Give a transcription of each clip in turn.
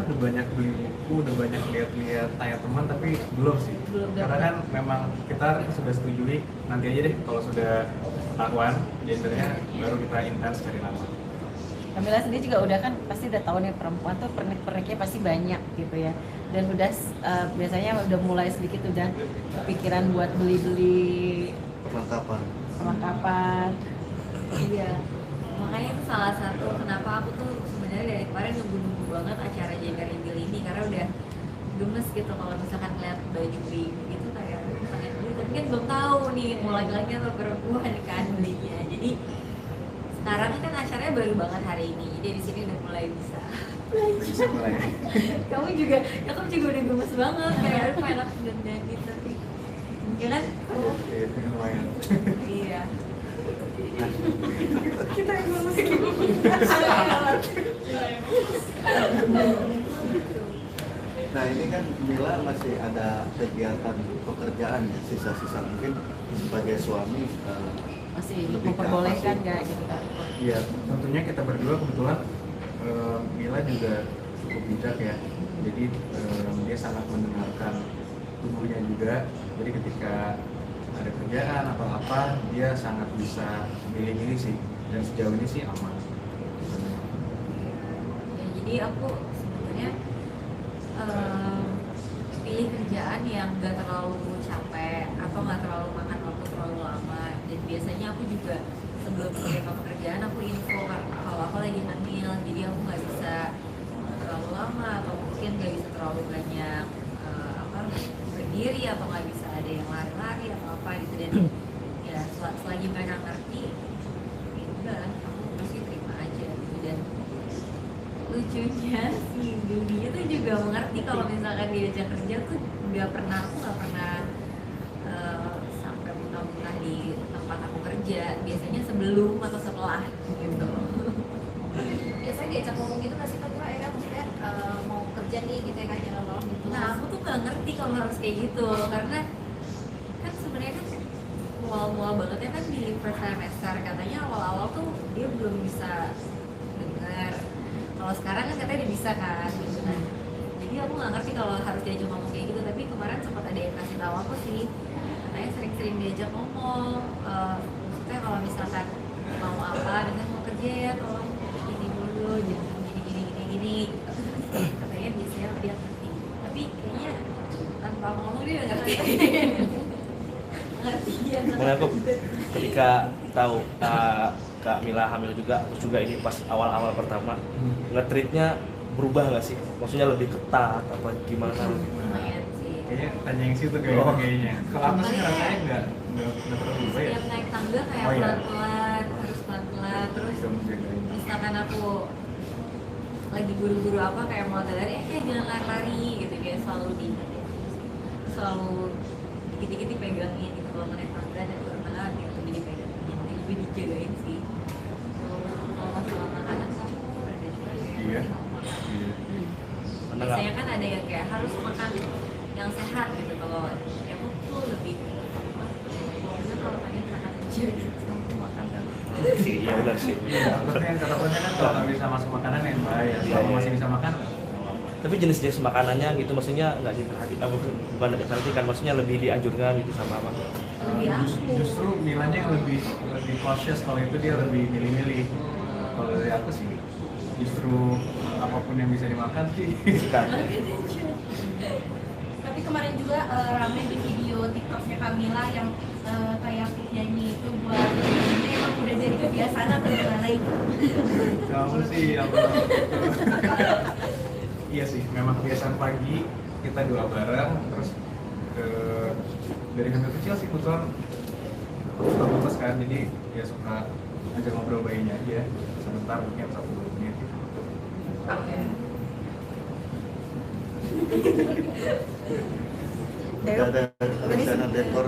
udah banyak beli buku, udah banyak lihat-lihat tanya teman, tapi belum sih. Karena kan memang kita sudah setujui nanti aja deh kalau sudah ketahuan gendernya baru kita intens cari nama. Kamila sendiri juga udah kan pasti udah tahu nih perempuan tuh pernik-perniknya pasti banyak gitu ya, dan udah biasanya udah mulai sedikit udah pikiran buat beli-beli perlengkapan. Iya, makanya itu salah satu kenapa aku tuh sebenarnya dari kemarin nunggu banget acara gender reveal ini, karena udah gemes gitu kalau misalkan lihat baju bling gitu kayak pengen beli, tapi kan belum tahu nih mau laki-laki atau perempuan kan belinya. Jadi sekarang kan acaranya baru banget hari ini, jadi di sini udah mulai bisa Mulai. kamu juga udah gemes banget kayak aduh enak dan gitu, tapi ya kan Lumayan. iya kita yang gemes. Nah ini kan Mila masih ada kegiatan pekerjaan ya, sisa-sisa mungkin sebagai suami Masih lebih ke memperbolehkan apa sih? nggak gitu kan? Iya, tentunya kita berdua kebetulan Mila juga cukup bijak ya. Jadi dia sangat mendengarkan tubuhnya juga. Jadi ketika ada kerjaan atau apa, dia sangat bisa milih-milih sih. Dan sejauh ini sih aman. ya, jadi aku sebenarnya pilih kerjaan yang gak terlalu capek atau gak terlalu makan waktu terlalu lama, dan biasanya aku juga sebelum menerima pekerjaan aku info kalau aku lagi hamil, jadi aku nggak bisa terlalu lama atau mungkin nggak bisa terlalu banyak berdiri atau nggak bisa ada yang lari-lari atau apa gitu, dan ya selagi mereka ngerti ya udah aku pasti terima aja gitu. Dan lucunya si dunia tuh juga mengerti kalau misalkan diajak kerja tuh aku nggak pernah sampai muntah-muntah di tempat aku kerja, biasanya sebelum atau setelah gitu. Biasanya diajak ngomong gitu nggak sih Kak Mila, ya maksudnya mau kerja nih gitu ya kan jalan malam gitu. Nah aku tuh nggak ngerti kalau harus kayak gitu, karena kan sebenarnya kan mual-mual banget ya kan di first semester, katanya awal-awal tuh dia belum bisa dengar. Kalau sekarang kan katanya dia bisa kan gitu kan. Jadi aku nggak ngerti kalau harus diajak ngomong kayak gitu, tapi kemarin sempat ada yang kasih tahu aku sih, katanya sering-sering diajak ngomong. Maksudnya kalau misalkan mau apa dengan mau kerja ya tolong ini dulu, jangan gini katanya biasanya dia ngerti, tapi kayaknya tanpa ngomong dia nggak ngerti. Ngerti dia Makanya aku ketika tahu Kak Mila hamil juga, terus juga ini pas awal-awal pertama nge-treatnya berubah nggak sih? Maksudnya lebih ketat apa gimana? lumayan sih. Kayaknya tanya yang situ kayaknya. Kalau aku sih rasanya nggak terlalu berubah ya. Setiap naik tangga kayak Oh, iya. pelan-pelan, harus pelan-pelan, terus Bisa menjagain. misalkan aku lagi buru-buru apa kayak mau lari, jangan lari-lari gitu, kayak selalu selalu dikit-dikit dipegangin gitu kalau naik tangga dan turun gitu, jadi pegangin, jadi lebih dijagain sih. Kalau masalah makanan kamu ada juga ya? Iya. Iya. Karena nggak Biasanya kan ada yang kayak harus makan yang sehat gitu, kalau aku tuh lebih pokoknya kalau pengen makan aja gitu makan kan. sih, iya benar sih. Takutnya kan kalau nggak bisa masuk makanan yang bahaya. Iya, Kalau iya. masih bisa makan, Tapi jenis-jenis makanannya gitu maksudnya nggak diperhatikan, bukan diperhatikan, maksudnya lebih dianjurkan gitu sama apa? Lebih aku justru Milannya yang lebih cautious, kalau itu dia lebih milih-milih. Kalau dari aku sih justru apapun yang bisa dimakan sih. Kan? Tapi kemarin juga rame di video TikToknya Kamila yang kayak nyanyi itu buat ini emang udah jadi kebiasaan atau gimana itu? Kamu sih apa? Iya sih, memang kebiasaan pagi kita doa bareng, terus dari kecil kecil sih kebetulan suka bagus kan, jadi ya suka ajak ngobrol bayinya aja sebentar mungkin 1-2 menit. Udah ada rencana dekor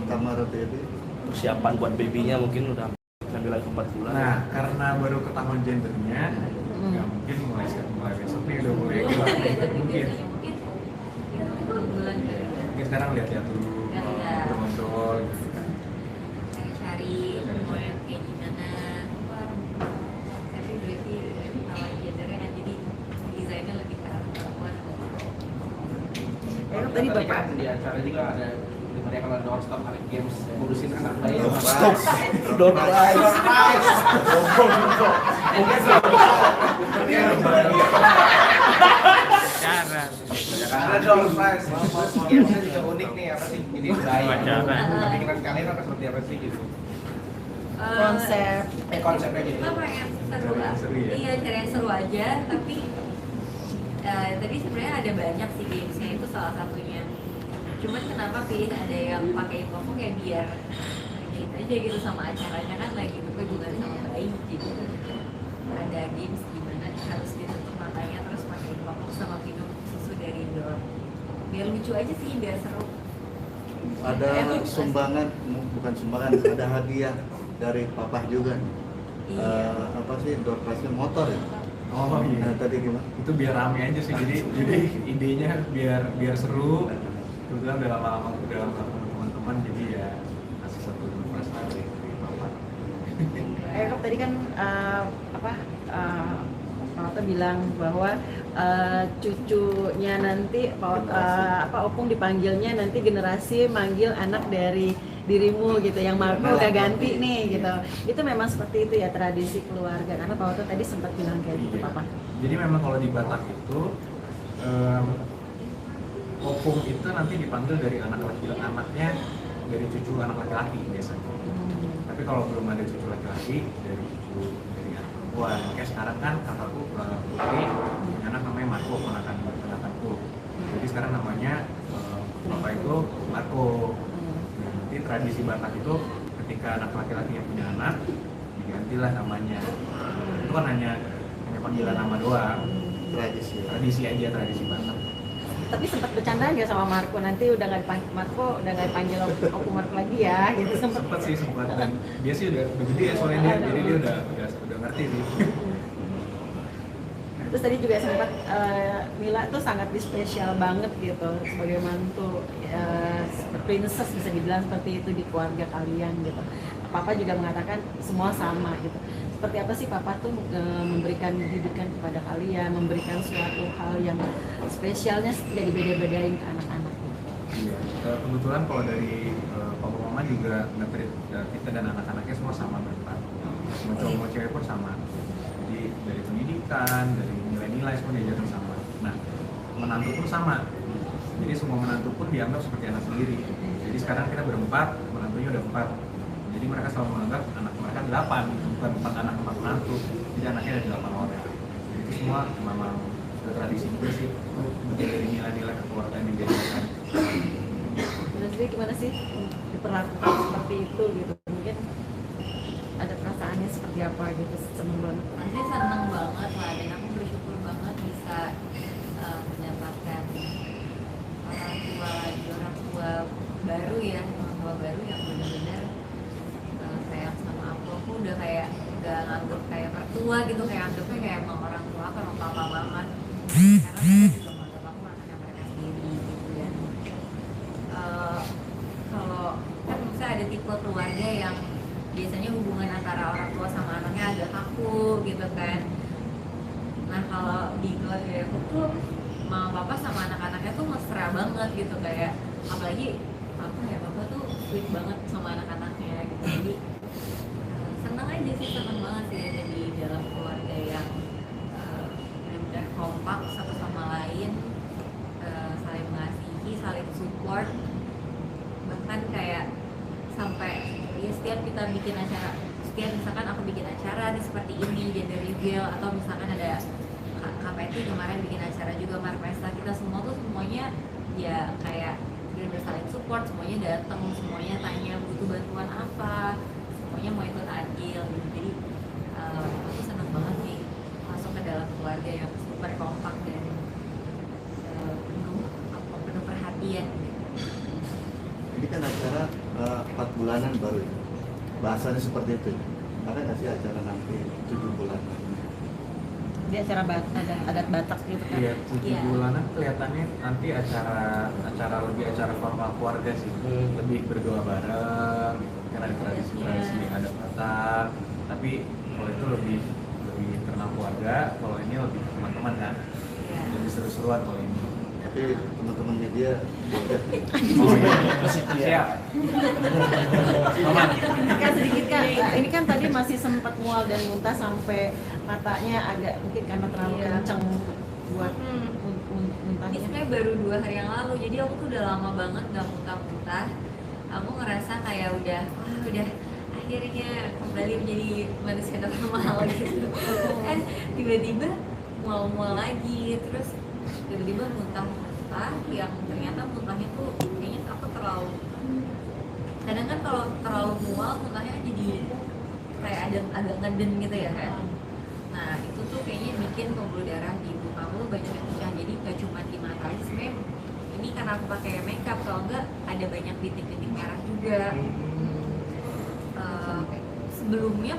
kamar baby. Persiapan buat babynya mungkin udah sambil lagi 4 bulan. Nah, karena baru ketahuan gendernya, nggak mungkin mulai besok nih udah mulai keluar. Mungkin. ya 2 bulan kan. Mungkin sekarang lihat-lihat dulu, Lihat-lihat. ngobrol gitu kan. Cari mau yang kayak gimana. Tapi berarti kalau gendernya nanti di desainnya lebih ke arah tadi Tadi Bapak kan di acara juga ada dengarnya kalau doorstop ada games ngurusin anak bayi. Don't rise. Ada door prize. Gamesnya juga unik nih, apa sih? Jadi bayi. Pikiran kalian apa seperti apa sih gitu? konsep Konsepnya gitu. Kita pengen seru Cari yang lah. seru ya? Iya, cari yang seru aja, tapi tadi sebenarnya ada banyak sih gamesnya, itu salah satunya. Cuman kenapa pilih ada yang pakai info kayak biar gitu aja gitu, sama acaranya kan lagi berhubungan sama bayi, jadi ada games gimana harus ditutup matanya terus pakai info sama minum susu dari door, biar lucu aja sih, biar seru. Ada sumbangan, bukan sumbangan, ada hadiah dari papa juga nih. Iya. Apa sih, door prize-nya motor ya? Oh iya. Nah, tadi gimana? Itu biar rame aja sih, jadi idenya biar seru. Kebetulan udah lama-lama udah lama teman-teman, jadi ya kasih satu prestasi dari bapak. Kak tadi kan Pak Otto bilang bahwa cucunya nanti Opung dipanggilnya nanti generasi manggil anak dari dirimu gitu, yang Marco udah ganti nih gitu. Itu memang seperti itu ya tradisi keluarga, karena Pak Otto tadi sempat bilang kayak gitu, Papa. Jadi memang kalau di Batak itu opung itu nanti dipanggil dari anak laki-laki, anaknya dari cucu anak laki-laki biasanya. Tapi kalau belum ada cucu laki-laki, dari cucu dari anak perempuan. Kayak sekarang kan kakakku Putri punya anak namanya Marco, ponakanku. Jadi sekarang namanya bapak itu Marco. Nah, nanti tradisi Batak itu ketika anak laki-laki yang punya anak digantilah namanya. Itu kan hanya panggilan nama doang. Tradisi aja, tradisi Batak. Tapi sempat bercanda nggak sama Marco, nanti udah nggak dipanggil Marco, udah nggak dipanggil Opung Marco lagi ya gitu. Sempat dan dia sih udah gede ya soalnya dia, jadi dia udah ngerti sih. Terus tadi juga sempat Mila tuh sangat spesial banget gitu sebagai mantu, princess bisa dibilang seperti itu di keluarga kalian gitu. Papa juga mengatakan semua sama gitu. Seperti apa sih Papa tuh memberikan didikan kepada kalian, memberikan suatu hal yang spesialnya jadi beda-bedain ke anak-anak gitu. Iya, kebetulan kalau dari papa mama juga nge-treat kita dan anak-anaknya semua sama berempat. Semua cowok sama cewek pun sama. Jadi dari pendidikan, dari nilai-nilai semua diajarin sama. Nah, menantu pun sama. Jadi semua menantu pun dianggap seperti anak sendiri. Jadi sekarang kita berempat, menantunya udah 4. Jadi mereka selalu menganggap anak mereka 8, bukan 4 anak 4 menantu. Jadi anaknya ada 8 orang. Jadi itu semua memang sudah tradisi juga sih, menjadi nilai-nilai kekeluargaan yang diajarkan. Terus jadi gimana sih diperlakukan seperti itu gitu? Mungkin ada perasaannya seperti apa gitu, seneng banget. Pasti seneng banget lah, dan aku bersyukur banget bisa mendapatkan orang tua baru ya, orang tua baru yang benar-benar sayang sama aku udah kayak gak nganggep kayak mertua gitu, kayak anggapnya kayak emang orang tua kan, orang papa mama, karena mereka juga menganggap aku anaknya mereka sendiri gitu ya. Kalau kan misalnya ada tipe keluarga yang biasanya hubungan antara orang tua sama anaknya agak kaku gitu kan. Nah kalau di keluarga aku tuh mama papa sama anak-anaknya tuh mesra banget gitu, kayak apalagi papa tuh sweet banget sama anak-anaknya gitu. Jadi seneng aja sih, seneng banget sih ada di dalam keluarga yang benar-benar kompak satu sama lain, saling mengasihi, saling support, bahkan kayak sampai ya setiap kita bikin acara, setiap misalkan aku bikin acara nih seperti ini, gender reveal, atau misalkan ada KPT kemarin bikin acara juga Marpesta, kita semua tuh semuanya ya kayak benar-benar saling support, semuanya datang, semuanya tanya butuh bantuan apa, semuanya mau ikut adil gitu. Jadi aku senang banget nih masuk ke dalam keluarga yang super kompak dan penuh perhatian gitu. Ini kan acara 4 bulanan baru ya. Bahasanya seperti itu. Ada nggak sih acara nanti 7 bulan? Di acara adat Batak gitu kan. Iya, 7 Iya. bulanan kelihatannya nanti lebih acara formal keluarga sih, lebih berdoa bareng, gitu. Kan ada tradisi adat Batak, tapi kalau itu lebih internal keluarga, kalau ini lebih teman-teman kan, Iya. lebih seru-seruan kalau ini. Tapi Tapi teman-teman media joget. Oh iya. Siap. Kan sedikit kan, ini kan tadi masih sempat mual dan muntah sampai matanya agak mungkin karena terlalu Iya. kenceng buat Ini muntahnya. sebenarnya baru 2 hari yang lalu, jadi aku tuh udah lama banget nggak muntah-muntah. Aku ngerasa kayak udah akhirnya kembali menjadi manusia normal gitu. Tiba-tiba mual-mual lagi, terus tiba-tiba muntah-muntah yang ternyata muntahnya tuh kayaknya aku terlalu, kadang kan kalau terlalu mual muntahnya jadi kayak ada agak ngeden gitu ya kan. Nah itu tuh kayaknya bikin pembuluh darah di ibu kamu banyak yang pecah, jadi gak cuma di mata aja sebenarnya. Ini karena aku pakai makeup, kalau enggak ada banyak titik-titik merah juga. Sebelumnya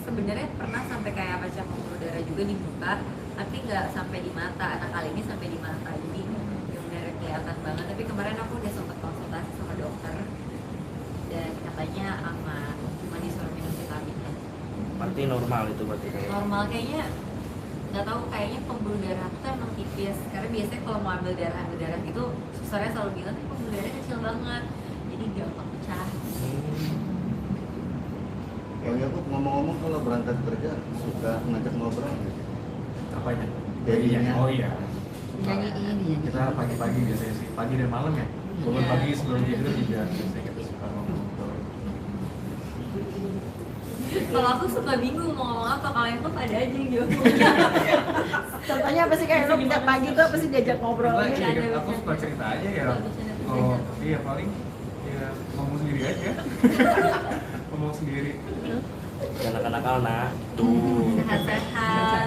sebenarnya pernah sampai kayak pecah pembuluh darah juga di muka, tapi nggak sampai di mata. Nah kali ini sampai di mata, jadi benar kelihatan banget. Tapi kemarin aku udah sempat konsultasi sama dokter dan katanya aman, cuma disuruh minum vitamin. Berarti normal itu berarti kayak. Normal kayaknya, nggak tahu, kayaknya pembuluh darah aku tuh emang tipis. Karena biasanya kalau mau ambil darah gitu, susternya selalu bilang pembuluh darahnya kecil banget, jadi gampang pecah. Yang aku ngomong-ngomong kalau berangkat kerja suka ngajak ngobrol nggak sih? Apanya? Jadinya. Oh iya. Nyanyiin ya. Kita pagi-pagi biasanya sih, pagi dan malam ya. Bangun Iya. pagi sebelum tidur juga biasanya kita suka ngomong. Kalau aku suka bingung mau ngomong apa, kalau yang tuh ada aja gitu. Contohnya apa sih kayak lo tiap pagi tuh apa sih diajak ngobrol? Enggak, Bercanda, iya, aku bercanda. suka cerita aja ya. Bercanda, Oh bercanda. iya paling ya ngomong sendiri aja. Ngomong sendiri. Anak-anak nah tuh. Sehat-sehat.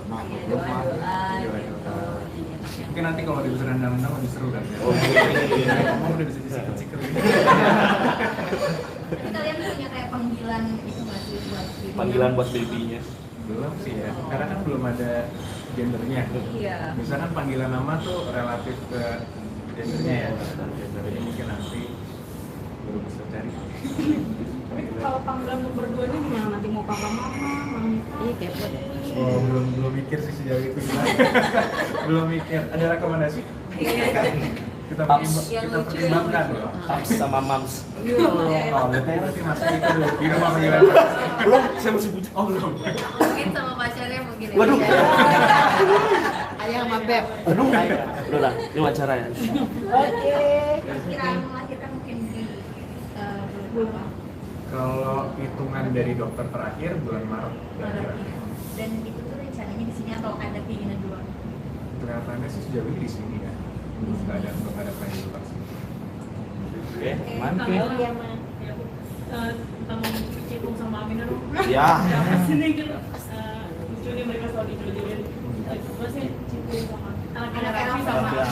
Maaf, Iya, belum maaf. doa-doa Iya, gitu. iya. Mungkin nanti kalau di bisa rendang-rendang lebih seru kan ya. Oh, iya. Ngomong udah bisa disikat-sikat. Tapi kalian punya kayak panggilan itu nggak sih buat diri? Panggilan buat babynya. Belum sih ya, karena kan belum ada gendernya. Iya. Misalkan panggilan nama tuh relatif ke gendernya ya. Jadi mungkin nanti baru bisa cari. Kalau panggilan untuk berdua ini gimana nanti mau papa mama, mami? Iya kepo deh. Oh, belum mikir sih sejauh itu gimana. Belum mikir. Ada rekomendasi? Iya. Kita Paps. Yang kita lucu, pertimbangkan yang lucu. loh. Paps sama mams. Oh, berarti masih itu dulu. Di rumah panggilan. Belum, saya masih butuh. Oh, belum. Mungkin sama pacarnya mungkin ya. Waduh. Ayah sama Beb. Aduh. Udah lah, ini wawancara ya. Oke. Kiraan melahirkan mungkin di bulan Kalau hitungan dari dokter terakhir bulan Maret kira-kira. dan itu tuh rencananya di sini atau ada keinginan dulu? Kelihatannya sih sejauh ini di sini ya. Belum ada plan di luar sini. Oke, aman. Iya, Ma. Tentang Cipung sama Aminah dong. Ya. Apa sih nih gitu? Lucu nih mereka selalu dijodohin. Apa sih Cipung sama anak-anak Raffi sama Raffi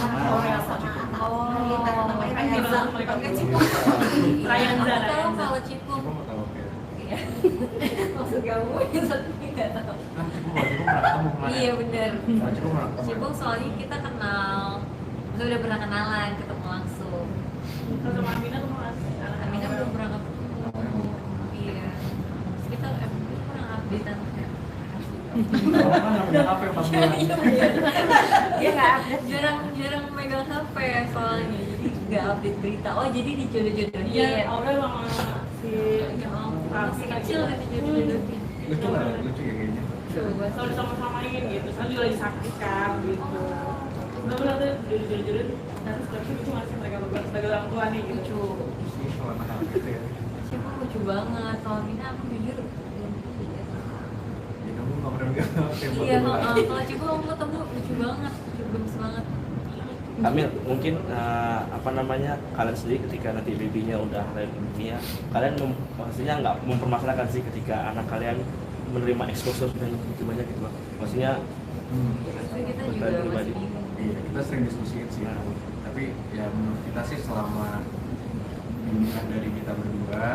sama Oh, namanya kan Reza. gila mereka Pakai cipung. Ryan Aku Zara. tahu kalau cipung. Cuma mau tahu oke. Iya. Maksud kamu yang satu ini nggak tahu. Kan Cipung pernah ketemu kemarin. Iya benar. Cipung pernah ketemu. Cipung soalnya kita kenal, kita udah pernah kenalan, ketemu langsung. Kalau sama Aminah tuh masih Aminah belum pernah ketemu. Iya. Terus kita kurang update anaknya. Kalau kan nggak punya HP 4 bulan. Dia nggak update, jarang megang HP soalnya, jadi nggak update berita. Oh jadi dijodoh-jodohin. Iya, Aurel sama si Ya ampun, masih kecil kan dijodoh-jodohin. Lucu nggak? Lucu ya kayaknya. Coba. selalu disama-samain gitu. Sekarang juga lagi sakit kan gitu. Benar-benar tuh jodoh-jodohin. Nanti setelah itu lucu nggak sih mereka berdua sebagai orang tua nih gitu. Lucu. Ini kalau anak gitu ya. Cipung lucu banget. Kalau Mina aku jujur Jadi kamu nggak pernah megang HP 4 iya, bulan. kalau Cipung aku ketemu lucu banget, lucu gemes banget. Amil, mungkin apa namanya, kalian sendiri ketika nanti babynya udah lahir dunia, kalian maksudnya nggak mempermasalahkan sih ketika anak kalian menerima exposure dan begitu banyak gitu Bang. Maksudnya Itu kita juga Beban pribadi. masih bingung. Iya, kita sering diskusiin sih. Tapi ya menurut kita sih selama bimbingan dari kita berdua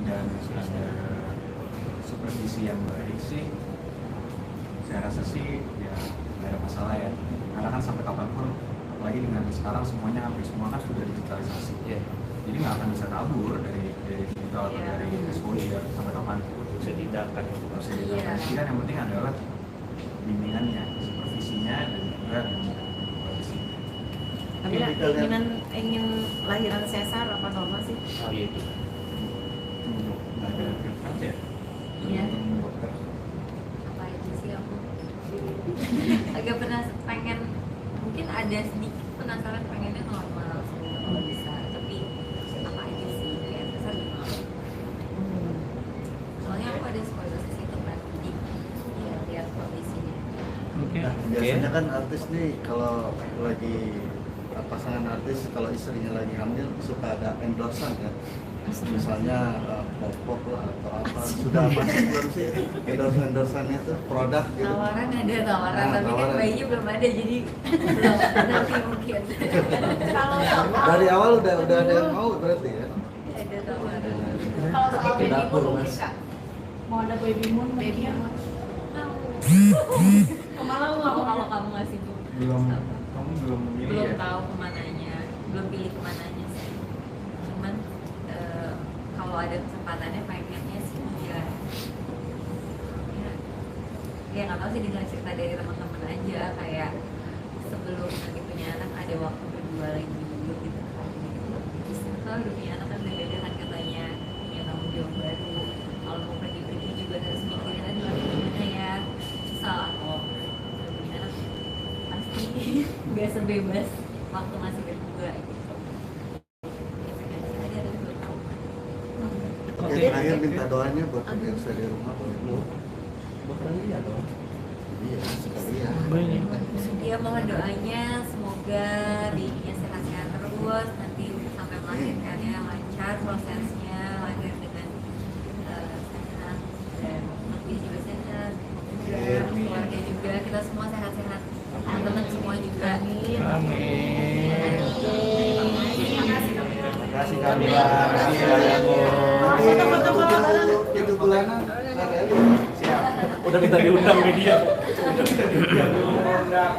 dan ada supervisi yang baik sih, saya rasa sih ya nggak ada masalah ya. Karena kan sampai kapanpun, apalagi dengan sekarang semuanya hampir semua kan sudah digitalisasi. ya Jadi nggak akan bisa kabur dari digital atau Iya. dari exposure sampai kapanpun. bisa dihindarkan. Harus Iya. dilakukan. Yang penting adalah bimbingannya, supervisinya dan juga supervisinya. Kamila Tipikalnya. ingin lahiran sesar apa normal sih? Oh gitu. Ada preferensi ya? Iya. Dokter. Apa aja sih aku agak pengen mungkin ada sedikit penasaran pengennya normal semua kalau bisa, tapi apa aja sih kayak besar gitu. Soalnya aku ada skoliyosis itu kan, jadi ya lihat kondisinya. Biasanya kan artis nih kalau lagi pasangan artis kalau istrinya lagi hamil suka ada endorsan ya. Misalnya pop lah atau apa. Sudah masuk belum sih endorsannya tuh produk gitu? Tawaran ada tawaran, Nah, tapi kan tawaran. bayinya belum ada jadi belum nanti mungkin. Kalau Dari awal udah ada yang mau berarti ya? Ada tawaran. kalau soal baby Dapur, moon Mas. bisa. Mau ada baby moon Baby mungkin. moon. Malah Kalau kamu nggak sibuk, Kamu belum memilih belum ya? tahu kemananya, belum pilih kemananya sih. Cuman kalau ada kesempatannya pengennya sih ya nggak tahu sih, dengar cerita dari teman-teman aja kayak sebelum nanti punya anak ada waktu berdua lagi dulu gitu kan. Terus kalau udah punya anak kan beda-beda kan katanya, punya tanggung jawab baru. Kalau mau pergi-pergi juga harus mikirin aduh gimana ya, susah kok. Udah punya anak pasti nggak sebebas waktu masih berdua gitu. Ada belum tahu. Oke, terakhir minta doanya buat pemirsa di rumah boleh dulu. Iya dong. Iya, sekalian. Dia mohon doanya semoga babynya sehat-sehat terus, nanti sampai melahirkannya lancar prosesnya, lahir dengan sehat dan nanti juga sehat, keluarga juga, kita semua sehat-sehat, teman-teman semua juga. Amin. Terima kasih Kamila. Itu bulanan. Udah minta diundang media. Yang diundang